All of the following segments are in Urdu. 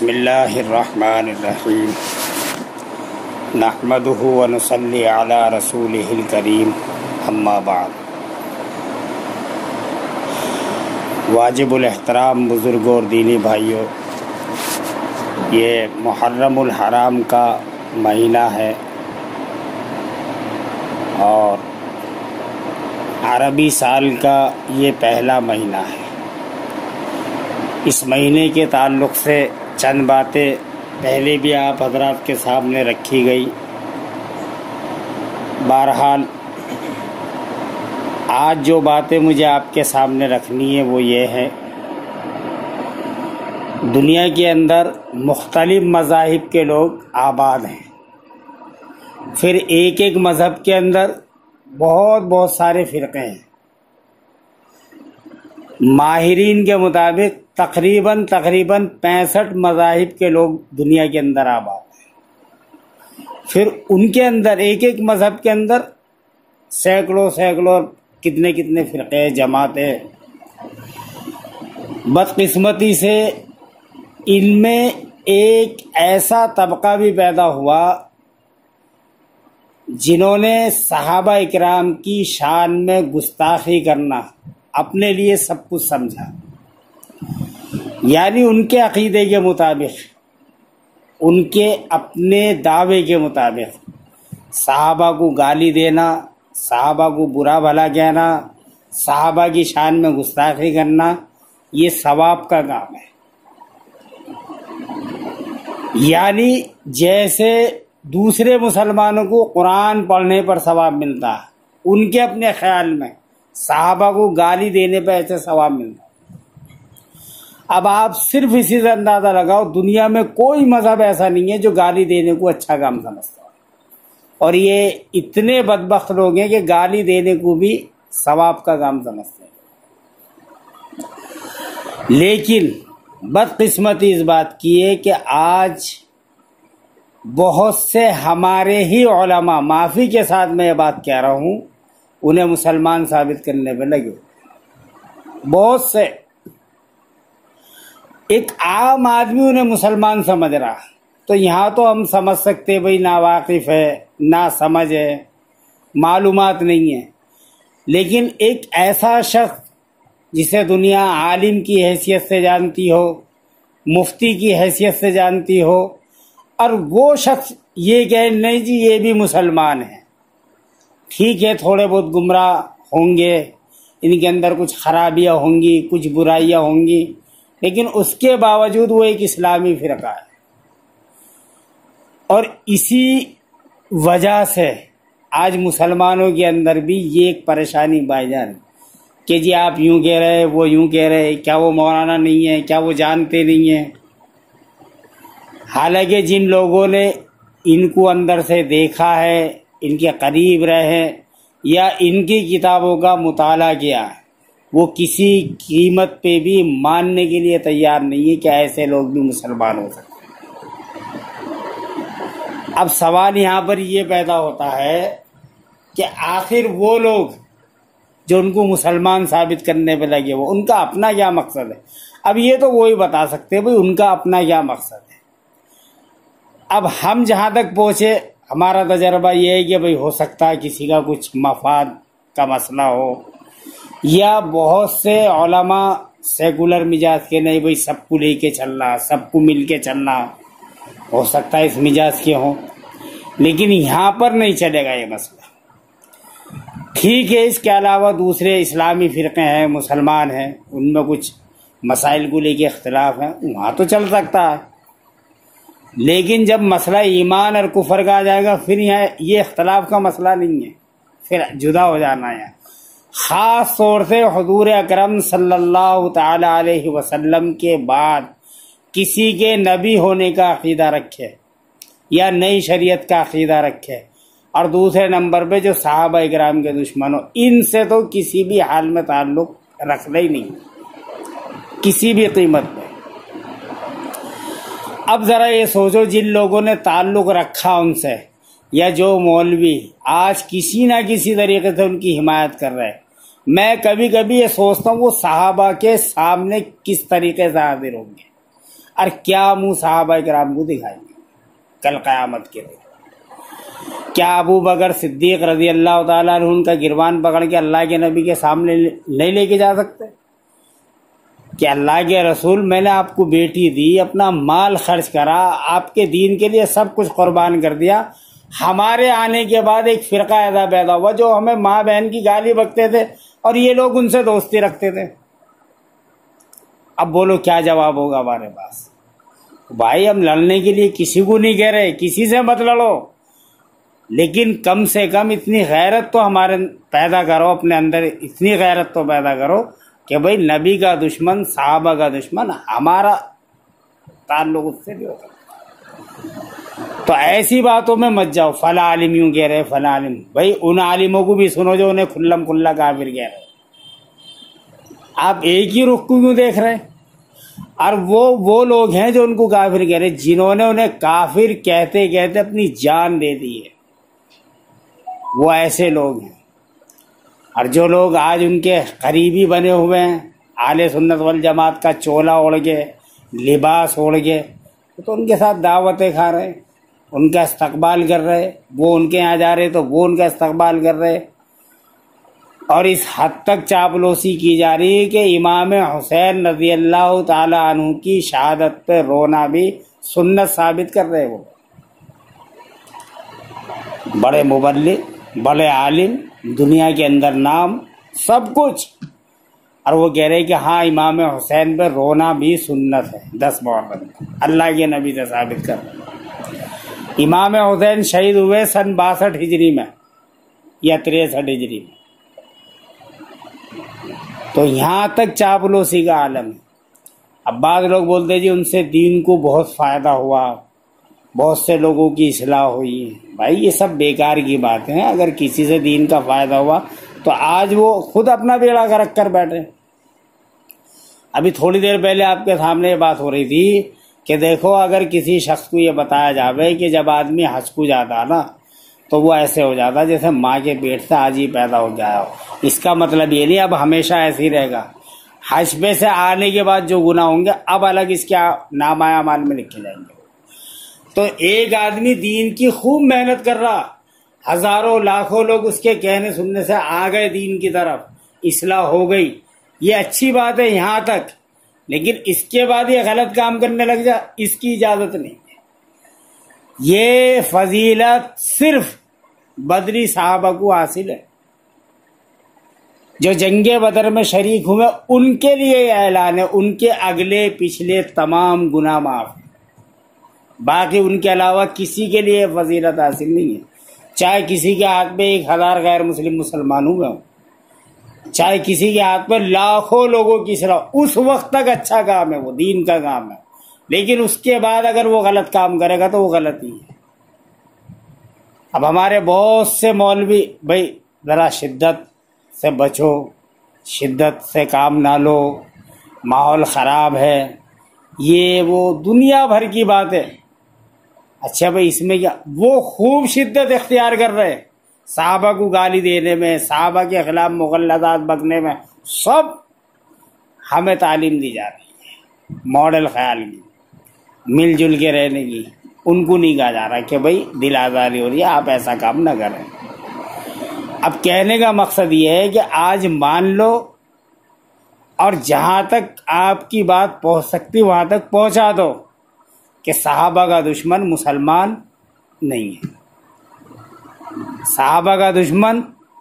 بسم اللہ الرحمن الرحیم نحمدہ ونصلی علی رسولہ الکریم اما بعد۔ واجب الاحترام بزرگوں اور دینی بھائیوں، یہ محرم الحرام کا مہینہ ہے اور عربی سال کا یہ پہلا مہینہ ہے۔ اس مہینے کے تعلق سے چند باتیں پہلے بھی آپ حضرات کے سامنے رکھی گئی۔ بہرحال آج جو باتیں مجھے آپ کے سامنے رکھنی ہے وہ یہ ہے، دنیا کے اندر مختلف مذاہب کے لوگ آباد ہیں، پھر ایک ایک مذہب کے اندر بہت سارے فرقے ہیں۔ ماہرین کے مطابق تقریباً 65 مذاہب کے لوگ دنیا کے اندر آباد ہیں، پھر ان کے اندر ایک ایک مذہب کے اندر سینکڑوں کتنے فرقے جماعتیں۔ بدقسمتی سے ان میں ایک ایسا طبقہ بھی پیدا ہوا جنہوں نے صحابہ اکرام کی شان میں گستاخی کرنا اپنے لیے سب کچھ سمجھا، یعنی ان کے عقیدے کے مطابق، ان کے اپنے دعوے کے مطابق صحابہ کو گالی دینا، صحابہ کو برا بھلا کہنا، صحابہ کی شان میں گستاخی کرنا، یہ ثواب کا کام ہے۔ یعنی جیسے دوسرے مسلمانوں کو قرآن پڑھنے پر ثواب ملتا، ان کے اپنے خیال میں صحابہ کو گالی دینے پہ ایسے ثواب ملتا۔ اب آپ صرف اسی سے اندازہ لگاؤ، دنیا میں کوئی مذہب ایسا نہیں ہے جو گالی دینے کو اچھا کام سمجھتا ہے، اور یہ اتنے بدبخت لوگ ہیں کہ گالی دینے کو بھی ثواب کا کام سمجھتے ہیں۔ لیکن بدقسمتی اس بات کی ہے کہ آج بہت سے ہمارے ہی علماء، معافی کے ساتھ میں یہ بات کہہ رہا ہوں، انہیں مسلمان ثابت کرنے پہ لگے۔ بہت سے، ایک عام آدمی انہیں مسلمان سمجھ رہا، تو یہاں تو ہم سمجھ سکتے بھئی ناواقف ہے، نا سمجھ ہے، معلومات نہیں ہے، لیکن ایک ایسا شخص جسے دنیا عالم کی حیثیت سے جانتی ہو، مفتی کی حیثیت سے جانتی ہو، اور وہ شخص یہ کہے نہیں جی یہ بھی مسلمان ہے، ٹھیک ہے تھوڑے بہت گمراہ ہوں گے، ان کے اندر کچھ خرابیاں ہوں گی، کچھ برائیاں ہوں گی، لیکن اس کے باوجود وہ ایک اسلامی فرقہ ہے۔ اور اسی وجہ سے آج مسلمانوں کے اندر بھی یہ ایک پریشانی بائی جان کہ جی آپ یوں کہہ رہے، وہ یوں کہہ رہے، کیا وہ مولانا نہیں ہے، کیا وہ جانتے نہیں ہیں؟ حالانکہ جن لوگوں نے ان کو اندر سے دیکھا ہے، ان کے قریب رہے یا ان کی کتابوں کا مطالعہ کیا، وہ کسی قیمت پہ بھی ماننے کے لیے تیار نہیں ہے کہ ایسے لوگ بھی مسلمان ہو سکتے۔ اب سوال یہاں پر یہ پیدا ہوتا ہے کہ آخر وہ لوگ جو ان کو مسلمان ثابت کرنے پہ لگے، وہ ان کا اپنا کیا مقصد ہے؟ اب یہ تو وہی بتا سکتے ہیں بھائی ان کا اپنا کیا مقصد ہے۔ اب ہم جہاں تک پہنچے، ہمارا تجربہ یہ ہے کہ بھئی ہو سکتا ہے کسی کا کچھ مفاد کا مسئلہ ہو، یا بہت سے علماء سیکولر مزاج کے، نہیں بھئی سب کو لے کے چلنا، سب کو مل کے چلنا، ہو سکتا ہے اس مزاج کے ہوں، لیکن یہاں پر نہیں چلے گا یہ مسئلہ۔ ٹھیک ہے اس کے علاوہ دوسرے اسلامی فرقے ہیں، مسلمان ہیں، ان میں کچھ مسائل کو لے کے اختلاف ہیں، وہاں تو چل سکتا ہے، لیکن جب مسئلہ ایمان اور کفر کا آ جائے گا، پھر یہاں یہ اختلاف کا مسئلہ نہیں ہے، پھر جدا ہو جانا ہے۔ خاص طور سے حضور اکرم صلی اللہ تعالی علیہ وسلم کے بعد کسی کے نبی ہونے کا عقیدہ رکھے یا نئی شریعت کا عقیدہ رکھے، اور دوسرے نمبر پہ جو صحابہ اکرام کے دشمن ہو، ان سے تو کسی بھی حال میں تعلق رکھنا ہی نہیں، کسی بھی قیمت پہ۔ اب ذرا یہ سوچو، جن لوگوں نے تعلق رکھا ان سے، یا جو مولوی آج کسی نہ کسی طریقے سے ان کی حمایت کر رہے، میں کبھی کبھی یہ سوچتا ہوں وہ صحابہ کے سامنے کس طریقے سے حاضر ہوں گے۔ اور کیا منہ صحابہ کرام کو دکھائیں گے کل قیامت کے دن؟ کیا ابو بکر صدیق رضی اللہ تعالیٰ عنہ ان کا گروان پکڑ کے اللہ کے نبی کے سامنے نہیں لے کے جا سکتے کہ اللہ کے رسول میں نے آپ کو بیٹی دی، اپنا مال خرچ کرا، آپ کے دین کے لیے سب کچھ قربان کر دیا، ہمارے آنے کے بعد ایک فرقہ ایسا پیدا ہوا جو ہمیں ماں بہن کی گالی بکتے تھے اور یہ لوگ ان سے دوستی رکھتے تھے، اب بولو کیا جواب ہوگا ہمارے پاس؟ بھائی ہم لڑنے کے لیے کسی کو نہیں کہہ رہے، کسی سے مت لڑو، لیکن کم سے کم اتنی غیرت تو ہمارے پیدا کرو، اپنے اندر اتنی غیرت تو پیدا کرو کہ بھائی نبی کا دشمن، صحابہ کا دشمن، ہمارا تعلق اس سے بھی ہوگا۔ تو ایسی باتوں میں مت جاؤ، فلاں عالم یوں کہہ رہے، فلاں عالم، بھائی ان عالموں کو بھی سنو جو انہیں کھلم کھلا کافر کہہ رہے۔ آپ ایک ہی رخ کو کیوں دیکھ رہے ہیں؟ اور وہ لوگ ہیں جو ان کو کافر کہہ رہے، جنہوں نے انہیں کافر کہتے کہتے اپنی جان دے دی ہے، وہ ایسے لوگ ہیں۔ اور جو لوگ آج ان کے قریبی بنے ہوئے ہیں، اہل سنت والجماعت کا چولا اوڑھ کے، لباس اوڑھ کے، تو ان کے ساتھ دعوتیں کھا رہے، ان کا استقبال کر رہے، وہ ان کے یہاں جا رہے تو وہ ان کا استقبال کر رہے، اور اس حد تک چاپلوسی کی جا رہی ہے کہ امام حسین رضی اللہ تعالی عنہ کی شہادت پہ رونا بھی سنت ثابت کر رہے۔ وہ بڑے مبلغ، بڑے عالم، دنیا کے اندر نام، سب کچھ، اور وہ کہہ رہے کہ ہاں امام حسین پہ رونا بھی سنت ہے 10 محرم، اللہ کے نبی سے ثابت کر رہے۔ امام حسین شہید ہوئے سن 62 ہجری میں یا 63 ہجری میں، تو یہاں تک چاپلوسی کا عالم ہے۔ اب بعض لوگ بولتے جی ان سے دین کو بہت فائدہ ہوا، بہت سے لوگوں کی اصلاح ہوئی ہے۔ بھائی یہ سب بیکار کی باتیں ہیں، اگر کسی سے دین کا فائدہ ہوا تو آج وہ خود اپنا بیڑا گرک کر بیٹھے۔ ابھی تھوڑی دیر پہلے آپ کے سامنے یہ بات ہو رہی تھی کہ دیکھو اگر کسی شخص کو یہ بتایا جاوے کہ جب آدمی حج کو جاتا نا تو وہ ایسے ہو جاتا جیسے ماں کے پیٹ سے آج ہی پیدا ہو گیا ہو، اس کا مطلب یہ نہیں اب ہمیشہ ایسے ہی رہے گا، حج پہ سے آنے کے بعد جو گناہ ہوں گے اب الگ اس کے نامہ اعمال میں لکھے جائیں گے۔ تو ایک آدمی دین کی خوب محنت کر رہا، ہزاروں لاکھوں لوگ اس کے کہنے سننے سے آ گئے دین کی طرف، اصلاح ہو گئی، یہ اچھی بات ہے یہاں تک، لیکن اس کے بعد یہ غلط کام کرنے لگ جا، اس کی اجازت نہیں ہے۔ یہ فضیلت صرف بدری صحابہ کو حاصل ہے، جو جنگ بدر میں شریک ہوئے ان کے لیے یہ اعلان ہے، ان کے اگلے پچھلے تمام گناہ معاف ہیں، باقی ان کے علاوہ کسی کے لیے فضیلت حاصل نہیں ہے، چاہے کسی کے ہاتھ میں 1000 غیر مسلم مسلمان ہوئے ہوں، چاہے کسی کے ہاتھ میں لاکھوں لوگوں کی اصلاح، اس وقت تک اچھا کام ہے، وہ دین کا کام ہے، لیکن اس کے بعد اگر وہ غلط کام کرے گا تو وہ غلط ہی ہے۔ اب ہمارے بہت سے مولوی، بھائی ذرا شدت سے بچو، شدت سے کام نہ لو، ماحول خراب ہے، یہ وہ دنیا بھر کی بات ہے۔ اچھا بھائی اس میں کیا، وہ خوب شدت اختیار کر رہے، صحابہ کو گالی دینے میں، صحابہ کے خلاف مغلظات بکنے میں، سب ہمیں تعلیم دی جا رہی ہے ماڈل خیال کی، مل جل کے رہنے کی۔ ان کو نہیں کہا جا رہا کہ بھائی دل آزاری ہو رہی ہے آپ ایسا کام نہ کریں۔ اب کہنے کا مقصد یہ ہے کہ آج مان لو اور جہاں تک آپ کی بات پہنچ سکتی وہاں تک پہنچا دو کہ صحابہ کا دشمن مسلمان نہیں ہے، صحابہ کا دشمن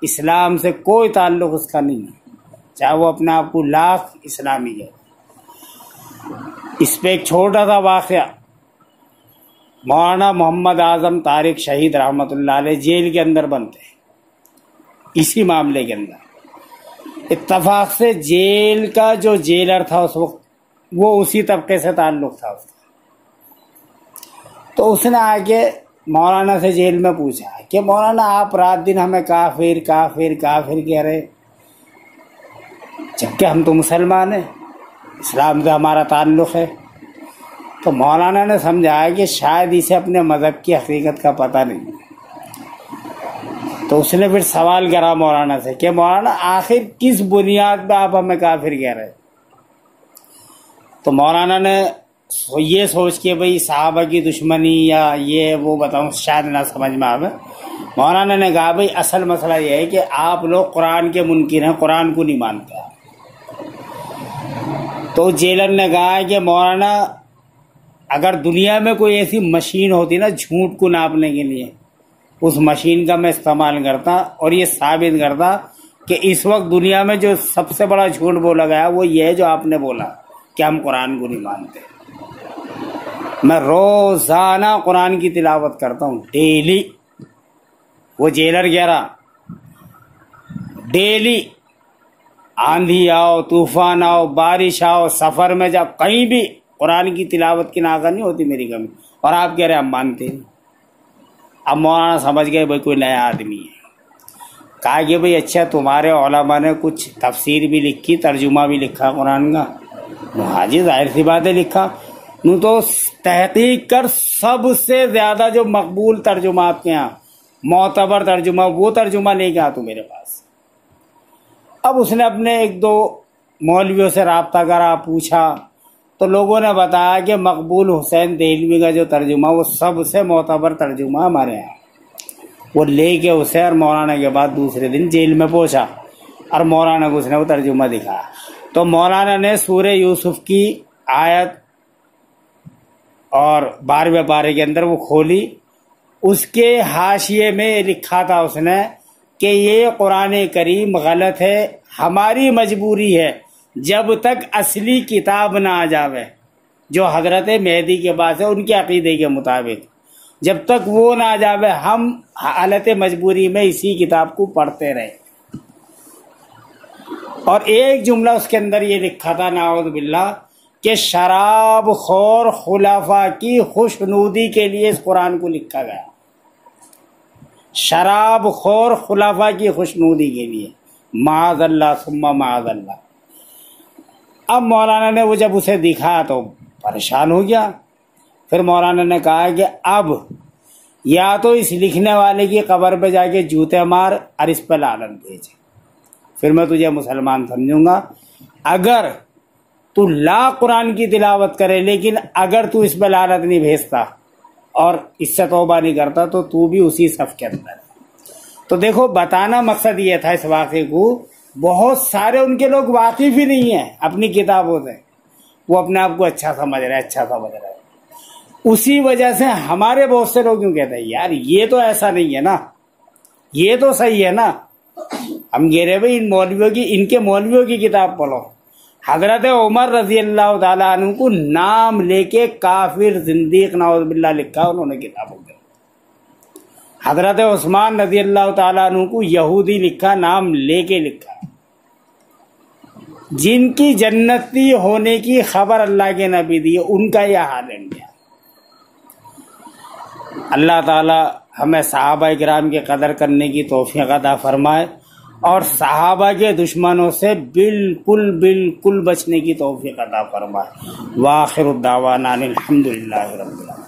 اسلام سے کوئی تعلق اس کا نہیں ہے، چاہے وہ اپنے آپ کو لاکھ اسلامی ہے۔ اس پہ ایک چھوٹا سا واقعہ، مولانا محمد اعظم طارق شہید رحمۃ اللہ علیہ جیل کے اندر بنتے ہیں، اسی معاملے کے اندر اتفاق سے جیل کا جو جیلر تھا اس وقت وہ اسی طبقے سے تعلق تھا اس کا، تو اس نے آ کے مولانا سے جیل میں پوچھا کہ مولانا آپ رات دن ہمیں کافر کافر کافر کہہ رہے، جبکہ ہم تو مسلمان ہیں، اسلام سے ہمارا تعلق ہے۔ تو مولانا نے سمجھایا کہ شاید اسے اپنے مذہب کی حقیقت کا پتہ نہیں، تو اس نے پھر سوال کرا مولانا سے کہ مولانا آخر کس بنیاد پہ آپ ہمیں کافر کہہ رہے؟ تو مولانا نے یہ سوچ کے بھئی صحابہ کی دشمنی یا یہ وہ بتاؤں شاید نہ سمجھ میں آئے. مولانا نے کہا بھئی اصل مسئلہ یہ ہے کہ آپ لوگ قرآن کے منکر ہیں، قرآن کو نہیں مانتے. تو جیلر نے کہا کہ مولانا اگر دنیا میں کوئی ایسی مشین ہوتی نا جھوٹ کو ناپنے کے لیے، اس مشین کا میں استعمال کرتا اور یہ ثابت کرتا کہ اس وقت دنیا میں جو سب سے بڑا جھوٹ بولا گیا وہ یہ ہے جو آپ نے بولا کہ ہم قرآن کو نہیں مانتے. میں روزانہ قرآن کی تلاوت کرتا ہوں ڈیلی. وہ جیلر کہہ رہا ڈیلی، آندھی آؤ، طوفان آؤ، بارش آؤ، سفر میں جب کہیں بھی قرآن کی تلاوت کی ناغہ نہیں ہوتی میری کمی. اور آپ کہہ رہے ہم مانتے ہیں. اب مولانا سمجھ گئے بھائی کوئی نیا آدمی ہے. کہا کہ بھائی اچھا تمہارے علماء نے کچھ تفسیر بھی لکھی، ترجمہ بھی لکھا قرآن کا؟ ہاں جی ظاہر سی بات ہے لکھا. نو تو تحقیق کر سب سے زیادہ جو مقبول ترجمہ آپ کے یہاں معتبر ترجمہ وہ ترجمہ لے کے آ تو میرے پاس. اب اس نے اپنے ایک دو مولویوں سے رابطہ کرا، پوچھا تو لوگوں نے بتایا کہ مقبول حسین دہلوی کا جو ترجمہ وہ سب سے معتبر ترجمہ ہمارے یہاں. وہ لے کے اسے اور مولانا کے بعد دوسرے دن جیل میں پہنچا اور مولانا کو اس نے وہ ترجمہ دکھایا. تو مولانا نے سورہ یوسف کی آیت اور 12ویں پارے کے اندر وہ کھولی. اس کے حاشیے میں لکھا تھا اس نے کہ یہ قرآن کریم غلط ہے، ہماری مجبوری ہے جب تک اصلی کتاب نہ آ جاوے جو حضرت مہدی کے پاس ہے ان کے عقیدے کے مطابق، جب تک وہ نہ آ جاوے ہم حالت مجبوری میں اسی کتاب کو پڑھتے رہے. اور ایک جملہ اس کے اندر یہ لکھا تھا نعوذ باللہ کہ شراب خور خلفاء کی خوشنودی کے لیے اس قرآن کو لکھا گیا. شراب خور خلفاء کی خوشنودی کے لیے، معاذ اللہ ثم معاذ اللہ. اب مولانا نے وہ جب اسے دکھا تو پریشان ہو گیا. پھر مولانا نے کہا کہ اب یا تو اس لکھنے والے کی قبر پہ جا کے جوتے مار اور اس پہ لعنت بھیج، پھر میں تجھے مسلمان سمجھوں گا. اگر تو لا قرآن کی تلاوت کرے لیکن اگر تو اس پہ لعنت نہیں بھیجتا اور اس سے توبہ نہیں کرتا تو بھی اسی صف کے اندر. تو دیکھو بتانا مقصد یہ تھا اس واقعے کو. بہت سارے ان کے لوگ واقف ہی نہیں ہیں اپنی کتابوں سے، وہ اپنے آپ کو اچھا سمجھ رہے. اسی وجہ سے ہمارے بہت سے لوگ کیوں کہتے ہیں یار یہ تو ایسا نہیں ہے نا، یہ تو صحیح ہے نا. ہم کہہ رہے بھائی ان کے مولویوں کی کتاب پڑھو. حضرت عمر رضی اللہ تعالیٰ عنہ کو نام لے کے کافر زندیق نعوذ باللہ لکھا انہوں نے کتابوں کے. حضرت عثمان رضی اللہ تعالیٰ عنہ کو یہودی لکھا، نام لے کے لکھا. جن کی جنتی ہونے کی خبر اللہ کے نبی دی ان کا یہ حال ہے. اللہ تعالیٰ ہمیں صحابہ کرام کی قدر کرنے کی توفیق عطا فرمائے اور صحابہ کے دشمنوں سے بالکل بچنے کی توفیق عطا فرمائے. وآخر الدعوانا الحمدللہ رب العالمین.